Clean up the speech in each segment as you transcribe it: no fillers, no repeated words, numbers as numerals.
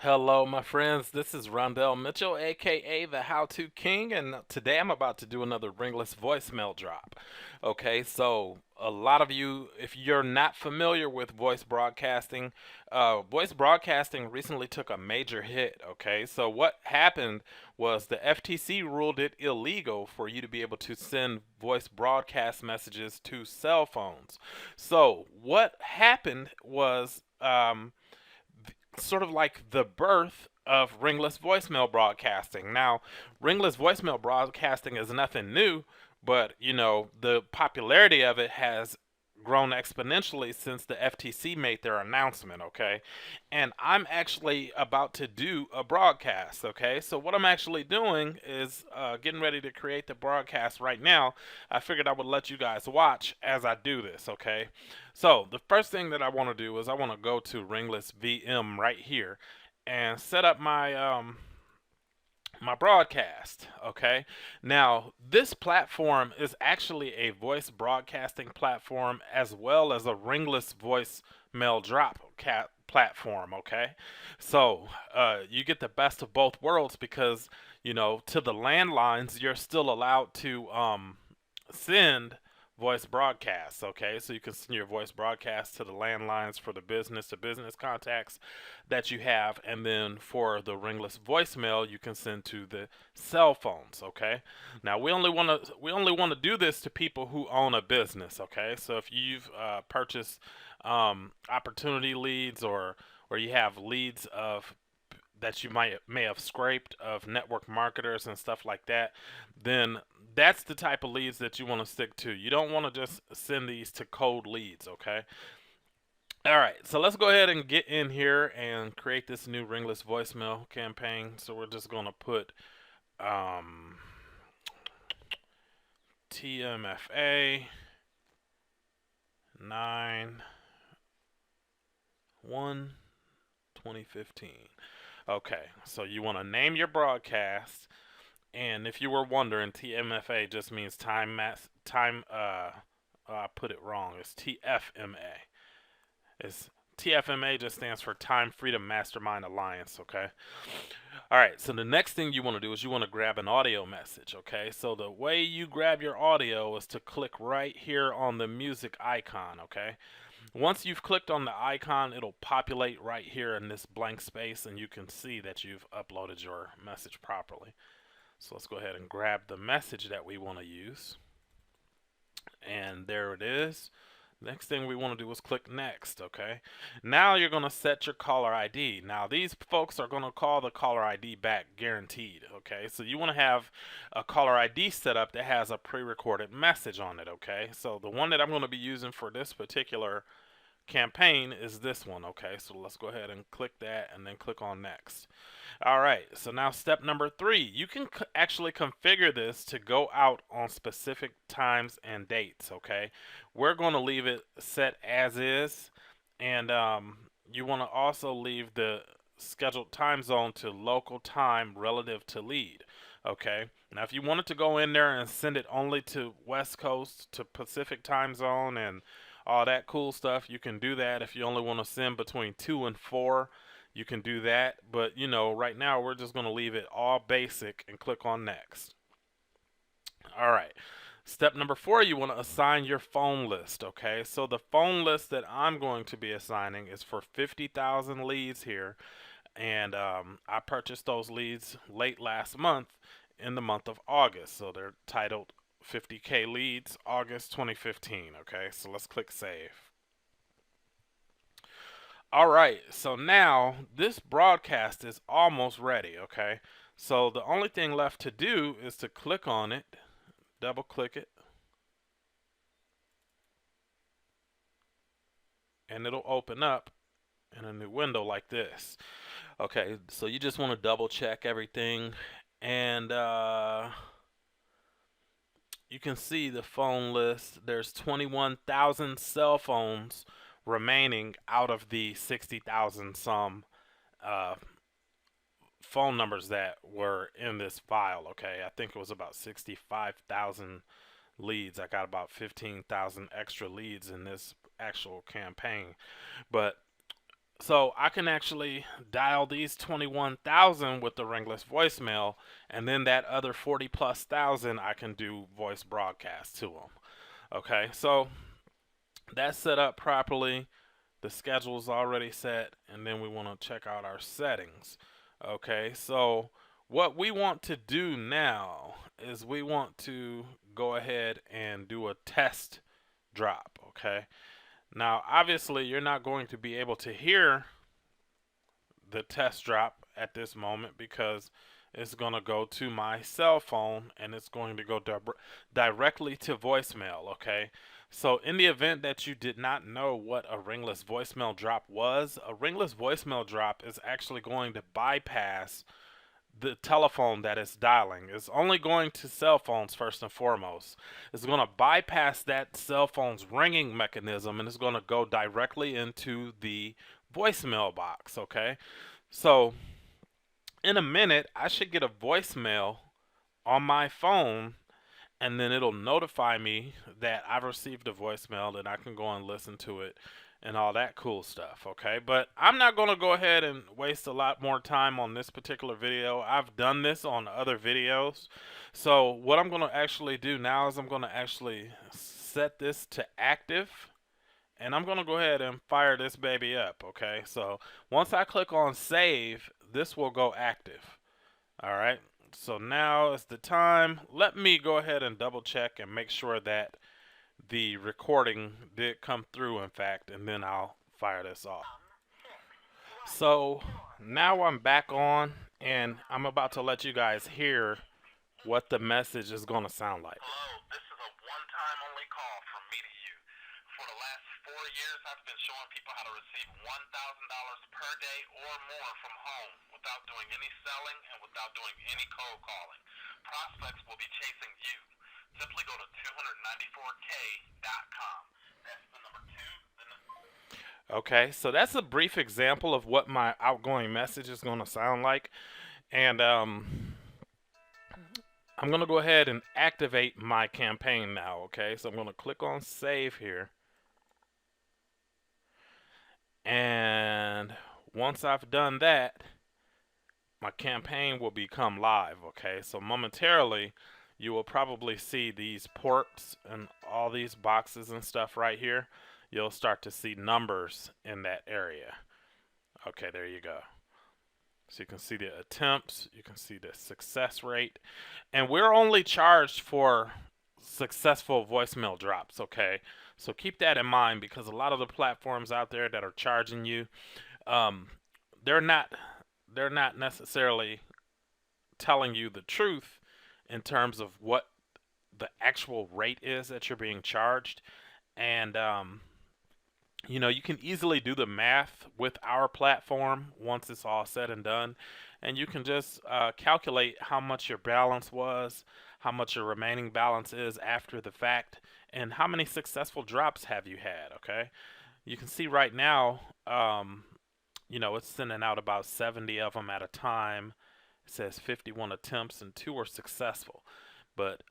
Hello, my friends. This is Rondell Mitchell, aka the How To King, and today I'm about to do another ringless voicemail drop. Okay, so a lot of you, if you're not familiar with voice broadcasting recently took a major hit. Okay, so what happened was the FTC ruled it illegal for you to be able to send voice broadcast messages to cell phones. So what happened was, sort of like the birth of ringless voicemail broadcasting. Now, ringless voicemail broadcasting is nothing new, but the popularity of it has grown exponentially since the FTC made their announcement, okay? And I'm actually about to do a broadcast, okay? So what I'm actually doing is getting ready to create the broadcast right now. I figured I would let you guys watch as I do this, okay? So the first thing that I want to do is I want to go to Ringless VM right here and set up my broadcast. Okay, now this platform is actually a voice broadcasting platform as well as a ringless voicemail drop platform. Okay, so you get the best of both worlds because to the landlines you're still allowed to send voice broadcasts. Okay, so you can send your voice broadcasts to the landlines for the business to business contacts that you have, and then for the ringless voicemail you can send to the cell phones. Okay, now we only want to do this to people who own a business. Okay, so if you've purchased opportunity leads, or you have leads of that you may have scraped of network marketers and stuff like that, then that's the type of leads that you want to stick to. You don't want to just send these to cold leads, okay? All right, so let's go ahead and get in here and create this new ringless voicemail campaign. So we're just going to put um, TMFA 9/1 2015. Okay, so you want to name your broadcast. And if you were wondering, TMFA just means I put it wrong. It's TFMA. It's TFMA just stands for Time Freedom Mastermind Alliance, okay? All right, so the next thing you want to do is you want to grab an audio message, okay? So the way you grab your audio is to click right here on the music icon, okay? Once you've clicked on the icon, it'll populate right here in this blank space and you can see that you've uploaded your message properly. So let's go ahead and grab the message that we want to use. And there it is. Next thing we want to do is click next, okay? Now you're going to set your caller ID. Now these folks are going to call the caller ID back guaranteed, okay? So you want to have a caller ID set up that has a pre-recorded message on it, okay? So the one that I'm going to be using for this particular campaign is this one, okay? So let's go ahead and click that and then click on next. All right, so now step number 3, you can actually configure this to go out on specific times and dates, okay? We're going to leave it set as is, and you want to also leave the scheduled time zone to local time relative to lead, okay? Now if you wanted to go in there and send it only to West Coast, to Pacific time zone, and all that cool stuff, you can do that. If you only want to send between 2 and 4, you can do that. But right now we're just going to leave it all basic and click on next. All right, step number 4, you want to assign your phone list. Okay, so the phone list that I'm going to be assigning is for 50,000 leads here, and I purchased those leads late last month, in the month of August, so they're titled 50K leads August 2015. Okay, so let's click save. All right, so now this broadcast is almost ready. Okay, so the only thing left to do is to click on it, double click it, and it'll open up in a new window like this. Okay, so you just want to double check everything, and you can see the phone list. There's 21,000 cell phones remaining out of the 60,000 some uh, phone numbers that were in this file. Okay, I think it was about 65,000 leads. I got about 15,000 extra leads in this actual campaign. But So I can actually dial these 21,000 with the Ringless voicemail, and then that other 40 plus thousand I can do voice broadcast to them. Okay, so that's set up properly. The schedule is already set, and then we want to check out our settings. Okay, so what we want to do now is we want to go ahead and do a test drop. Okay, now obviously you're not going to be able to hear the test drop at this moment because it's going to go to my cell phone and it's going to go directly to voicemail. Okay, so in the event that you did not know what a ringless voicemail drop was, a ringless voicemail drop is actually going to bypass the telephone that it's dialing. It's only going to cell phones first and foremost. It's going to bypass that cell phone's ringing mechanism and it's going to go directly into the voicemail box. Okay, so in a minute I should get a voicemail on my phone, and then it'll notify me that I've received a voicemail, that I can go and listen to it and all that cool stuff. Okay, but I'm not going to go ahead and waste a lot more time on this particular video. I've done this on other videos. So what I'm going to actually do now is I'm going to actually set this to active, and I'm going to go ahead and fire this baby up. Okay, so once I click on save, this will go active. All right, so now is the time. Let me go ahead and double check and make sure that the recording did come through, in fact, and then I'll fire this off. So now I'm back on, and I'm about to let you guys hear what the message is going to sound like. Hello, this is a one-time only call from me to you. For the last 4 years, I've been showing people how to receive $1,000 per day or more from home without doing any selling and without doing any cold calling. Prospects will be chasing you. Simply go to 294k.com. That's the number 2. Okay, so that's a brief example of what my outgoing message is going to sound like. And I'm going to go ahead and activate my campaign now. Okay, so I'm going to click on save here. And once I've done that, my campaign will become live. Okay, so momentarily you will probably see these ports and all these boxes and stuff right here. You'll start to see numbers in that area. Okay, there you go. So you can see the attempts, you can see the success rate, and we're only charged for successful voicemail drops. Okay, so keep that in mind, because a lot of the platforms out there that are charging you, um, they're not necessarily telling you the truth in terms of what the actual rate is that you're being charged. And you know, you can easily do the math with our platform once it's all said and done, and you can just calculate how much your balance was, how much your remaining balance is after the fact, and how many successful drops have you had. Okay, you can see right now, you know, it's sending out about 70 of them at a time. It says 51 attempts and 2 were successful. But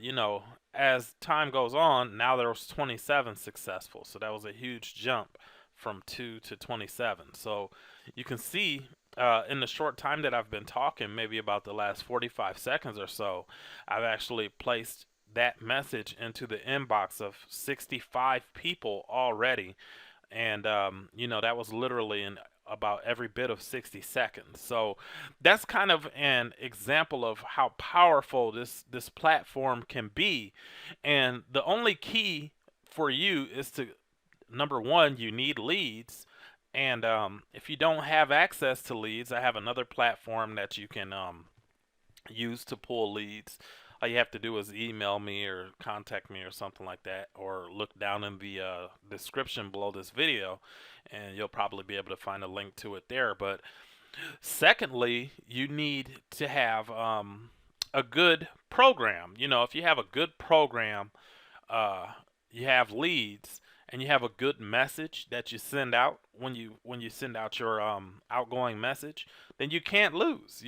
you know, as time goes on, now there's 27 successful. So that was a huge jump from 2 to 27. So you can see in the short time that I've been talking, maybe about the last 45 seconds or so, I've actually placed that message into the inbox of 65 people already. And you know, that was literally in about every bit of 60 seconds. So that's kind of an example of how powerful this platform can be. And the only key for you is to, number one, you need leads. And if you don't have access to leads, I have another platform that you can use to pull leads. All you have to do is email me or contact me or something like that, or look down in the description below this video, and you'll probably be able to find a link to it there. But secondly, you need to have a good program. You know, if you have a good program, you have leads, and you have a good message that you send out, when you send out your outgoing message, then you can't lose.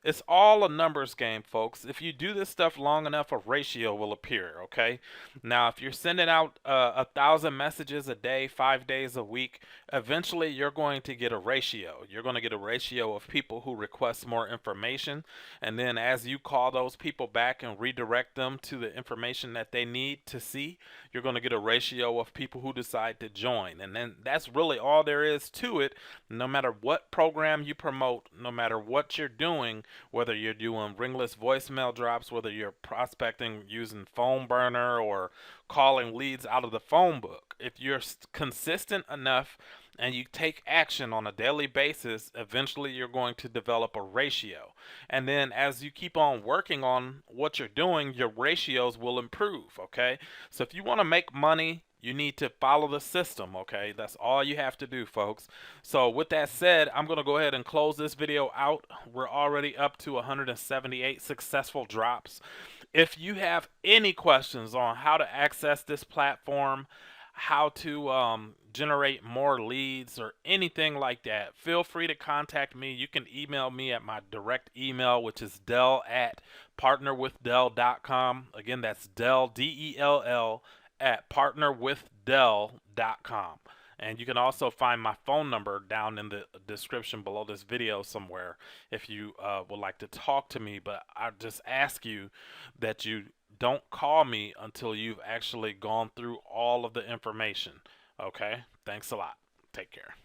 It's all a numbers game, folks. If you do this stuff long enough, a ratio will appear. Okay. Now, if you're sending out 1,000 messages a day, 5 days a week, eventually you're going to get a ratio. You're going to get a ratio of people who request more information, and then as you call those people back and redirect them to the information that they need to see, you're going to get a ratio of people who decide to join. And then that's really all there is to it. No matter what program you promote, no matter what you're doing, whether you're doing ringless voicemail drops, whether you're prospecting using phone burner or calling leads out of the phone book, if you're consistent enough and you take action on a daily basis, eventually you're going to develop a ratio. And then as you keep on working on what you're doing, your ratios will improve, okay? So if you want to make money, you need to follow the system, okay? That's all you have to do, folks. So with that said, I'm going to go ahead and close this video out. We're already up to 178 successful drops. If you have any questions on how to access this platform, how to generate more leads or anything like that, feel free to contact me. You can email me at my direct email, which is dell@partnerwithdell.com. Again, that's Dell, DELL, at partnerwithdell.com. And you can also find my phone number down in the description below this video somewhere if you would like to talk to me. But I just ask you that you don't call me until you've actually gone through all of the information. Okay? Thanks a lot. Take care.